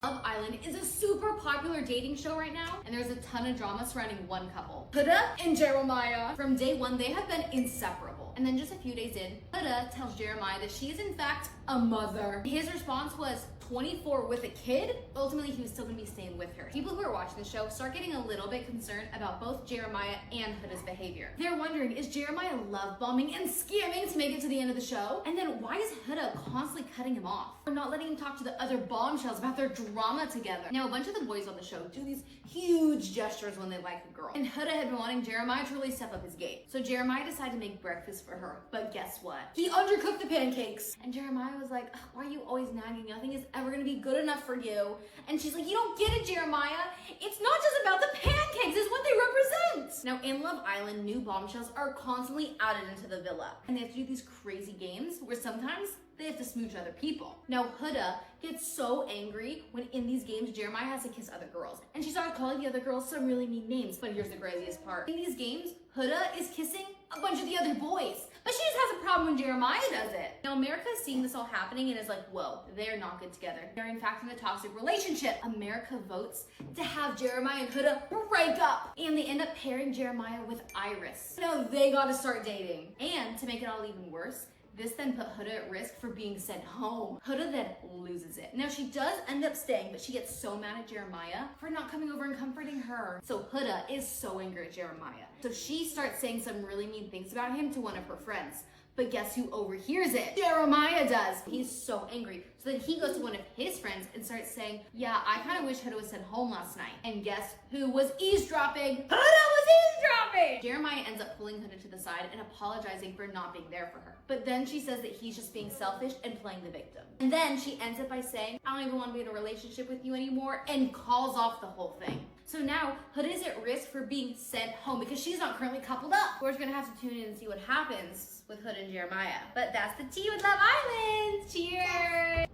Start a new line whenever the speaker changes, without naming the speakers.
Love Island is a super popular dating show right now, and there's a ton of drama surrounding one couple, Huda and Jeremiah. From day one, they have been inseparable. And then just a few days in, Huda tells Jeremiah that she is in fact a mother. His response was 24 with a kid. Ultimately, he was still gonna be staying with her. People who are watching the show start getting a little bit concerned about both Jeremiah and Huda's behavior. They're wondering, is Jeremiah love bombing and scamming to make it to the end of the show? And then why is Huda constantly cutting him off? Or not letting him talk to the other bombshells about their drama together? Now, a bunch of the boys on the show do these huge gestures when they like a girl. And Huda had been wanting Jeremiah to really step up his game. So Jeremiah decided to make breakfast for her. But guess what? He undercooked the pancakes. And Jeremiah was like, why are you always nagging? Nothing is ever gonna be good enough for you. And she's like, you don't get it, Jeremiah. It's not just about the pancakes, it's what they represent. Now, in Love Island, new bombshells are constantly added into the villa. And they have to do these crazy games where sometimes they have to smooch other people. Now, Huda gets so angry when in these games, Jeremiah has to kiss other girls. And she started calling the other girls some really mean names. But here's the craziest part. In these games, Huda is kissing a bunch of the other boys. But she just has a problem when Jeremiah does it. Now, America is seeing this all happening and is like, whoa, they're not good together. They're in fact in a toxic relationship. America votes to have Jeremiah and Huda break up. And they end up pairing Jeremiah with Iris. Now, they gotta start dating. And to make it all even worse, this then put Huda at risk for being sent home. Huda then loses it. Now, she does end up staying, but she gets so mad at Jeremiah for not coming over and comforting her. So Huda is so angry at Jeremiah. So she starts saying some really mean things about him to one of her friends. But guess who overhears it? Jeremiah does. He's so angry. So then he goes to one of his friends and starts saying, yeah, I kind of wish Huda was sent home last night. And guess who was eavesdropping? Huda was eavesdropping! Jeremiah ends up pulling Huda to the side and apologizing for not being there for her. But then she says that he's just being selfish and playing the victim. And then she ends up by saying, I don't even want to be in a relationship with you anymore, and calls off the whole thing. So now, Huda is at risk for being sent home because she's not currently coupled up. We're just gonna have to tune in and see what happens with Huda and Jeremiah. But that's the tea with Love Island. Cheers!